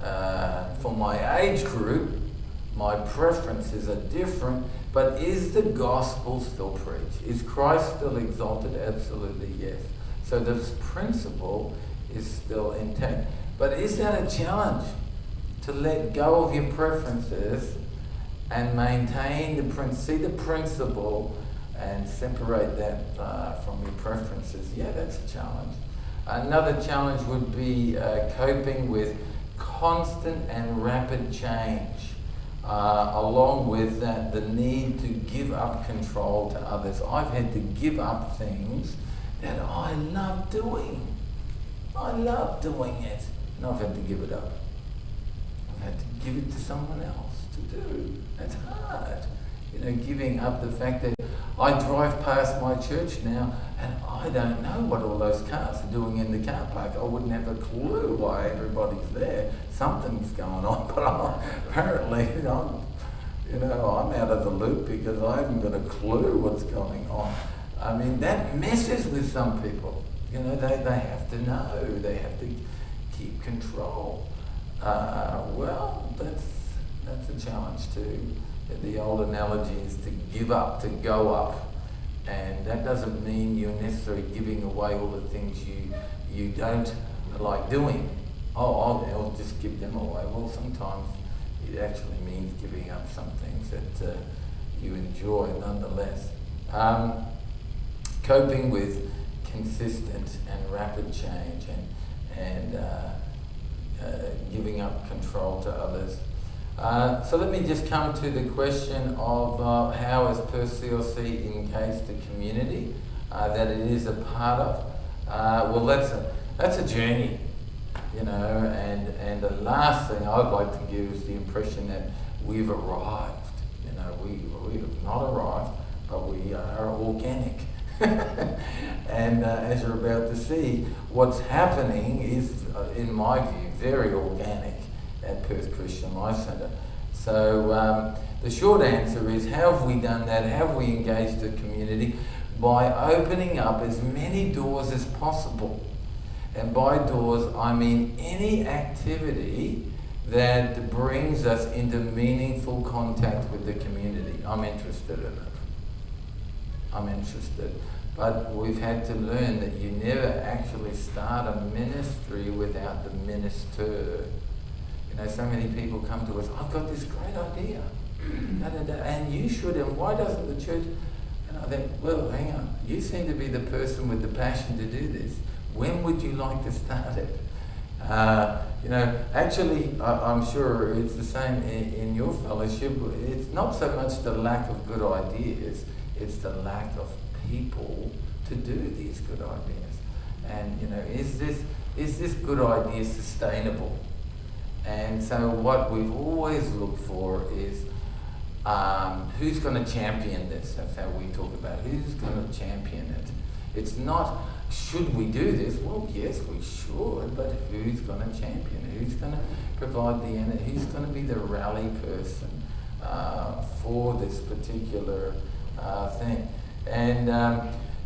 For my age group, my preferences are different, but is the gospel still preached? Is Christ still exalted? Absolutely yes. So this principle is still intact. But is that a challenge? To let go of your preferences and maintain see the principle and separate that from your preferences? Yeah, that's a challenge. Another challenge would be coping with constant and rapid change. Along with that, the need to give up control to others. I've had to give up things that I love doing. I love doing it. And I've had to give it up. I've had to give it to someone else to do. That's hard. You know, giving up the fact that I drive past my church now and I don't know what all those cars are doing in the car park. I wouldn't have a clue why everybody's there. Something's going on, but apparently I'm out of the loop because I haven't got a clue what's going on. I mean, that messes with some people. You know, they have to know. They have to keep control. Well, that's a challenge too. The old analogy is to give up, to go up. And that doesn't mean you're necessarily giving away all the things you don't like doing. I'll just give them away. Well, sometimes it actually means giving up some things that you enjoy nonetheless. Coping with consistent and rapid change and giving up control to others. So let me just come to the question of how is Perth CLC engaged the community that it is a part of. Well, that's a journey, you know, and the last thing I'd like to give is the impression that we've arrived. You know, we have not arrived, but we are organic. And as you're about to see, what's happening is, in my view, very organic at Perth Christian Life Centre. So the short answer is, how have we done that? How have we engaged the community? By opening up as many doors as possible. And by doors, I mean any activity that brings us into meaningful contact with the community. I'm interested in it. I'm interested. But we've had to learn that you never actually start a ministry without the minister. You know, so many people come to us, I've got this great idea. And you should, and why doesn't the church? And I think, well, hang on. You seem to be the person with the passion to do this. When would you like to start it? You know, actually, I'm sure it's the same in your fellowship. It's not so much the lack of good ideas, it's the lack of people to do these good ideas. And, you know, is this good idea sustainable? And so what we've always looked for is who's going to champion this? That's how we talk about it. Who's going to champion it? It's not, should we do this? Well, yes, we should, but who's going to champion it? Who's going to provide the energy? Who's going to be the rally person for this particular thing? And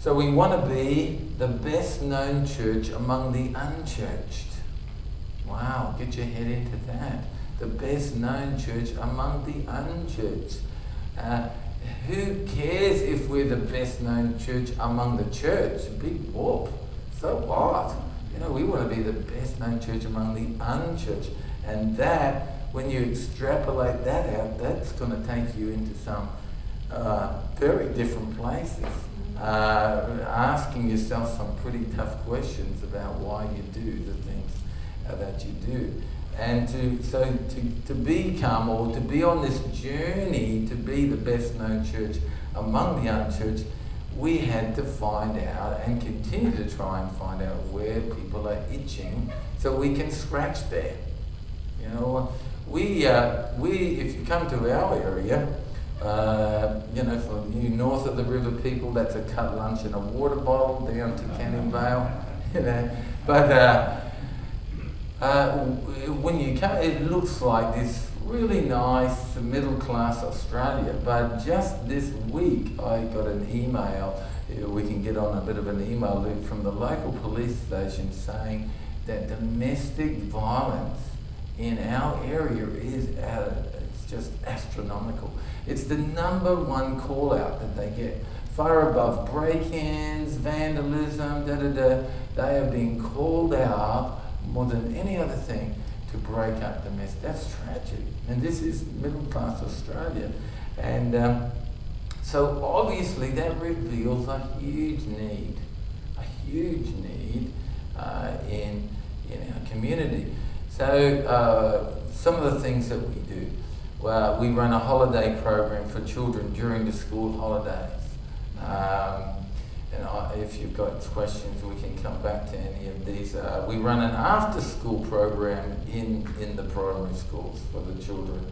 so we want to be the best known church among the unchurched. Wow, get your head into that. The best known church among the unchurched. Who cares if we're the best known church among the church? Big whoop. So what? You know, we want to be the best known church among the unchurched. And that, when you extrapolate that out, that's going to take you into some very different places. Asking yourself some pretty tough questions about why you do the things that you do. And to become, or to be on this journey to be the best known church among the unchurched, we had to find out and continue to try and find out where people are itching so we can scratch there. You know, we if you come to our area, you know, for you north of the river people, that's a cut lunch and a water bottle down to Canning Vale, you know. But when you come, it looks like this really nice middle-class Australia. But just this week, I got an email. We can get on a bit of an email loop from the local police station saying that domestic violence in our area is it's just astronomical. It's the number one call out that they get. Far above break-ins, vandalism, they are being called out more than any other thing to break up the mess. That's tragic. And this is middle class Australia. And so obviously that reveals a huge need in our community. So some of the things that we do, we run a holiday program for children during the school holidays. If you've got questions, we can come back to any of these. We run an after-school program in the primary schools for the children.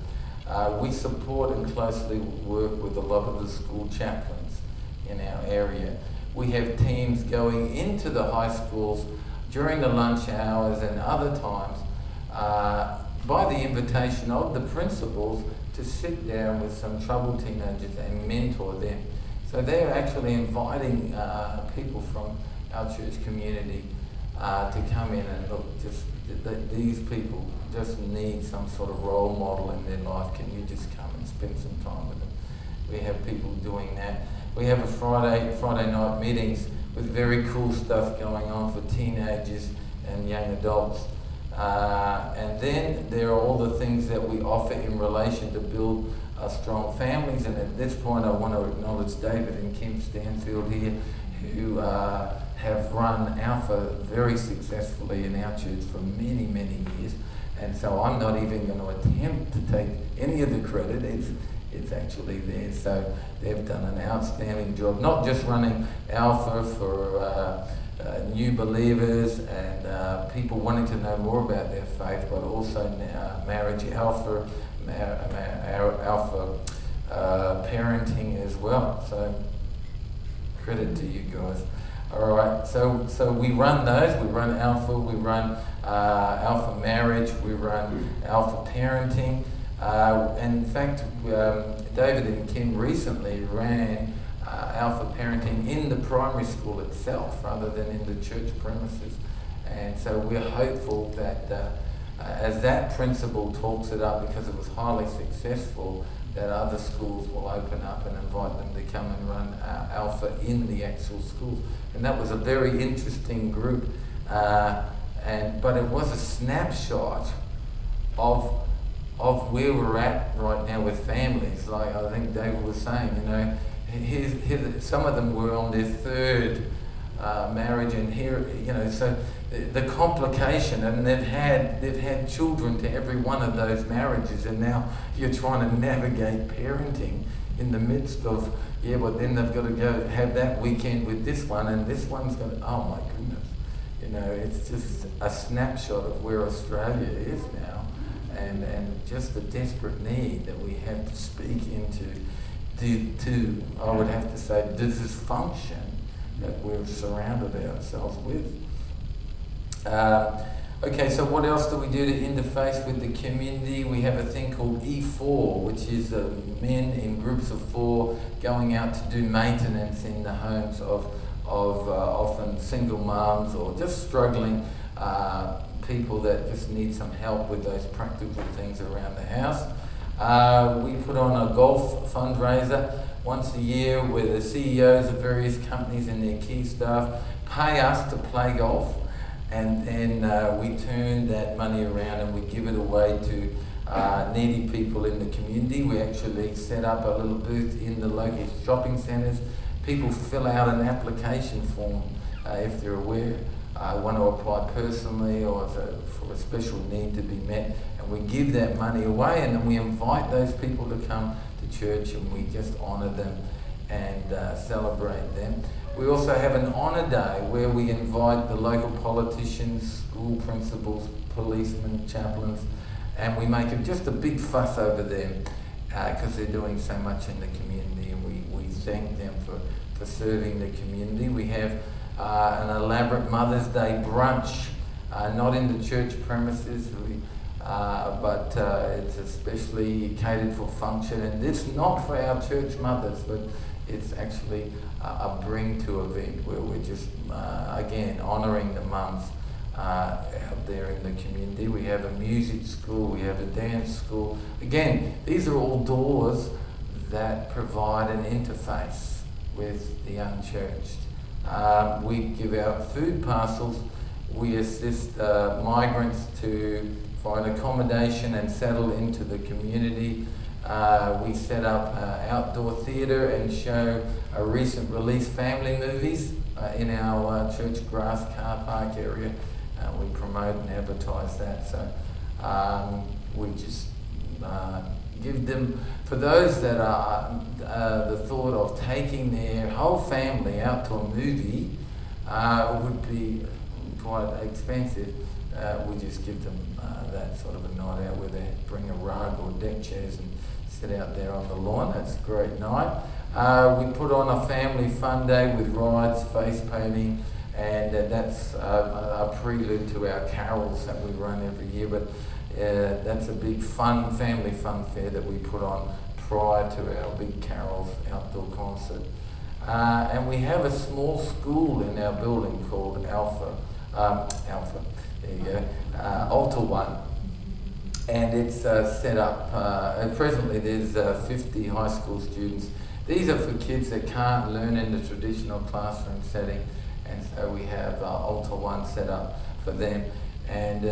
We support and closely work with a lot of the school chaplains in our area. We have teams going into the high schools during the lunch hours and other times by the invitation of the principals to sit down with some troubled teenagers and mentor them. So they're actually inviting people from our church community to come in and look, these people just need some sort of role model in their life. Can you just come and spend some time with them? We have people doing that. We have a Friday night meetings with very cool stuff going on for teenagers and young adults. And then there are all the things that we offer in relation to build strong families. And at this point I want to acknowledge David and Kim Stanfield here, who have run Alpha very successfully in our church for many, many years. And so I'm not even going to attempt to take any of the credit. It's actually theirs. So they've done an outstanding job, not just running Alpha for new believers and people wanting to know more about their faith, but also Marriage Alpha, Alpha parenting as well. So credit to you guys. All right, so we run those. We run Alpha, we run Alpha Marriage, we run Alpha Parenting. And in fact, David and Kim recently ran Alpha Parenting in the primary school itself rather than in the church premises. And so we're hopeful that as that principal talks it up, because it was highly successful, that other schools will open up and invite them to come and run Alpha in the actual schools. And that was a very interesting group, but it was a snapshot of where we're at right now with families. Like I think David was saying, some of them were on their third marriage, and here, so the complication, and they've had children to every one of those marriages, and now you're trying to navigate parenting in the midst of, but then they've got to go have that weekend with this one, and this one's going to, oh my goodness, it's just a snapshot of where Australia is now, and just the desperate need that we have to speak into to I would have to say, dysfunction that we've surrounded ourselves with. Okay, so what else do we do to interface with the community? We have a thing called E4, which is men in groups of 4 going out to do maintenance in the homes of often single moms or just struggling people that just need some help with those practical things around the house. We put on a golf fundraiser once a year where the CEOs of various companies and their key staff pay us to play golf, and then we turn that money around and we give it away to needy people in the community. We actually set up a little booth in the local shopping centres. People fill out an application form if they're aware, want to apply personally or for a special need to be met, and we give that money away, and then we invite those people to come to church, and we just honour them and celebrate them. We also have an honour day where we invite the local politicians, school principals, policemen, chaplains, and we make just a big fuss over them because they're doing so much in the community, and we thank them for serving the community. We have an elaborate Mother's Day brunch, not in the church premises, but it's especially catered for function, and it's not for our church mothers, but it's actually a bring to event where we're just again honouring the mums out there in the community. We have a music school, we have a dance school. Again, these are all doors that provide an interface with the unchurched. We give out food parcels. We assist migrants to find accommodation and settle into the community. We set up outdoor theatre and show a recent release family movies in our church grass car park area. We promote and advertise that. So we just give them, for those that are the thought of taking their whole family out to a movie would be quite expensive. We just give them that sort of a night out where they bring a rug or deck chairs and sit out there on the lawn. That's a great night. We put on a family fun day with rides, face painting, and that's a prelude to our carols that we run every year. But that's a big family fun fair that we put on prior to our big carols outdoor concert. And we have a small school in our building called Alpha, there you go, Altar One. And it's set up, presently there's 50 high school students. These are for kids that can't learn in the traditional classroom setting, and so we have Altar One set up for them. And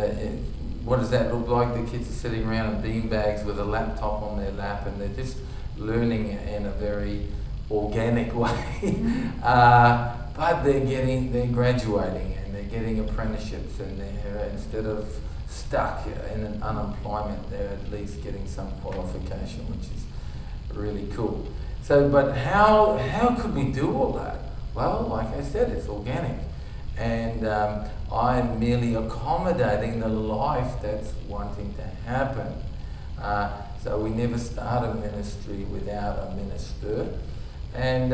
what does that look like? The kids are sitting around in bean bags with a laptop on their lap, and they're just learning in a very organic way. But they're graduating and they're getting apprenticeships, and they're, instead of stuck in an unemployment, they're at least getting some qualification, which is really cool. So, but how could we do all that? Well, like I said, it's organic. And I'm merely accommodating the life that's wanting to happen. So we never start a ministry without a minister. And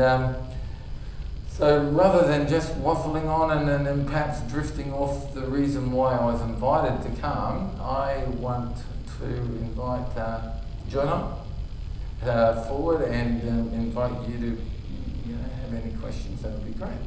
so rather than just waffling on and then perhaps drifting off the reason why I was invited to come, I want to invite Jonah forward and invite you to have any questions. That would be great.